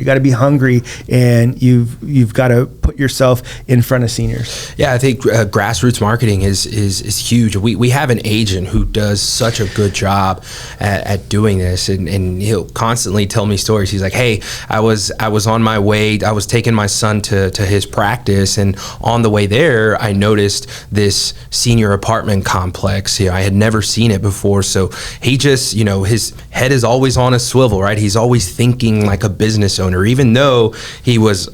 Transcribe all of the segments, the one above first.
You got to be hungry, and you've got to put yourself in front of seniors. Yeah, I think grassroots marketing is huge. We have an agent who does such a good job at doing this, and he'll constantly tell me stories. He's like, hey, I was on my way, I was taking my son to his practice, and on the way there I noticed this senior apartment complex. I had never seen it before, so he just, his head is always on a swivel, right? He's always thinking like a business owner, even though he was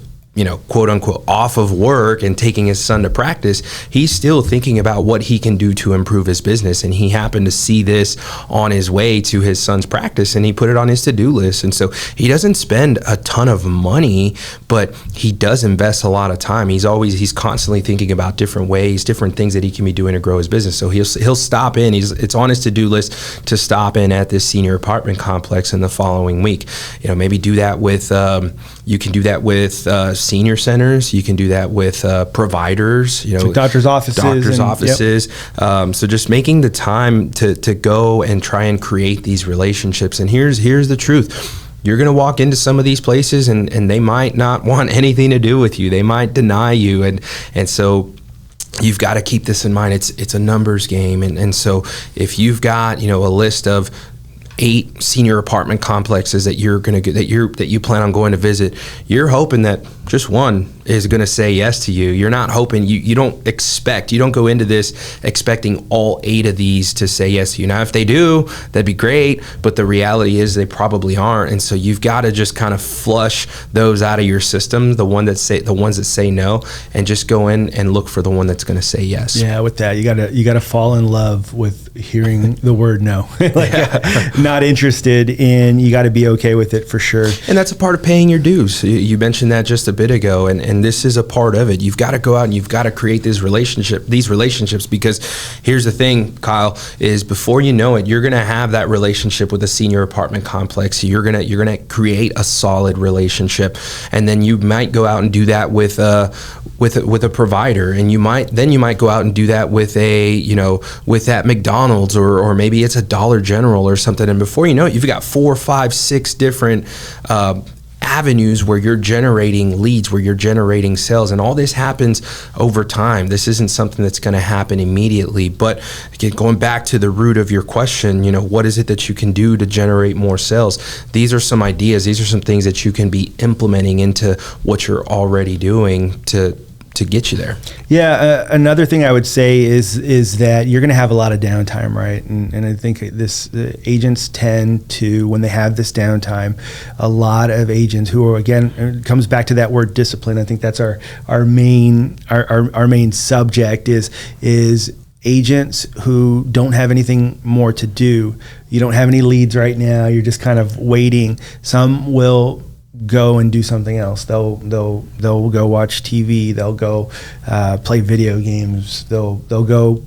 quote unquote off of work and taking his son to practice. He's still thinking about what he can do to improve his business. And he happened to see this on his way to his son's practice, and he put it on his to-do list. And so he doesn't spend a ton of money, but he does invest a lot of time. He's constantly thinking about different ways, different things that he can be doing to grow his business. So he'll stop in. It's on his to-do list to stop in at this senior apartment complex in the following week. Maybe do that with you can do that with senior centers. You can do that with providers, like doctor's offices. Yep. So just making the time to go and try and create these relationships. And here's the truth. You're going to walk into some of these places and they might not want anything to do with you. They might deny you. And so you've got to keep this in mind. It's a numbers game. And so if you've got, a list of 8 senior apartment complexes that you plan on going to visit, you're hoping that just one is going to say yes to you. You're not hoping, you don't go into this expecting all 8 of these to say yes to you. Now, if they do, that'd be great, but the reality is they probably aren't. And so you've got to just kind of flush those out of your system, the ones that say no, and just go in and look for the one that's going to say yes. Yeah, with that, you got to fall in love with hearing the word no. Not interested, and you got to be okay with it for sure. And that's a part of paying your dues. You mentioned that just a bit ago, and this is a part of it. You've got to go out and you've got to create these relationships, because here's the thing, Kyle, is before you know it, you're going to have that relationship with a senior apartment complex. You're going to create a solid relationship, and then you might go out and do that with a provider, and you might go out and do that with with that McDonald's or maybe it's a Dollar General or something. And before you know it, you've got 4, 5, 6 different avenues where you're generating leads, where you're generating sales, and all this happens over time. This isn't something that's going to happen immediately. But again, going back to the root of your question, what is it that you can do to generate more sales? These are some ideas. These are some things that you can be implementing into what you're already doing to get you there. Yeah, another thing I would say is that you're going to have a lot of downtime, right? And I think agents tend to, when they have this downtime, a lot of agents who are, again, it comes back to that word discipline. I think that's our main subject is agents who don't have anything more to do. You don't have any leads right now. You're just kind of waiting. Some will go and do something else. They'll go watch TV. They'll go play video games. They'll go,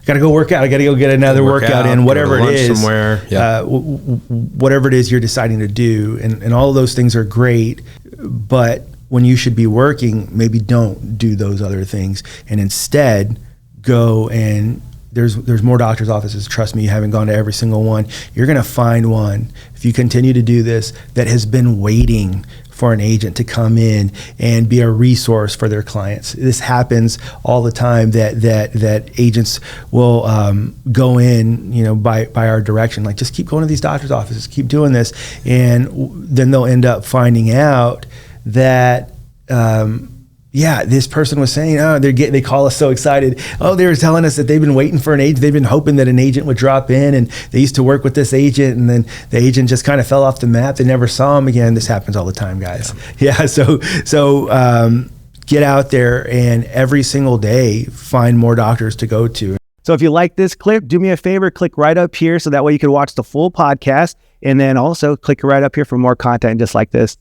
gotta go work out. I gotta go get another workout in, whatever it is. Somewhere. Yeah. Whatever it is you're deciding to do, and all of those things are great. But when you should be working, maybe don't do those other things, and instead go and there's more doctor's offices. Trust me, you haven't gone to every single one. You're going to find one, if you continue to do this, that has been waiting for an agent to come in and be a resource for their clients. This happens all the time, that agents will go in, by our direction, like, just keep going to these doctor's offices, keep doing this, and then they'll end up finding out that this person was saying, they call us so excited. They were telling us that they've been waiting for an agent. They've been hoping that an agent would drop in, and they used to work with this agent, and then the agent just kind of fell off the map. They never saw him again. This happens all the time, guys. Yeah. So get out there and every single day find more doctors to go to. So if you like this clip, do me a favor, click right up here so that way you can watch the full podcast, and then also click right up here for more content just like this.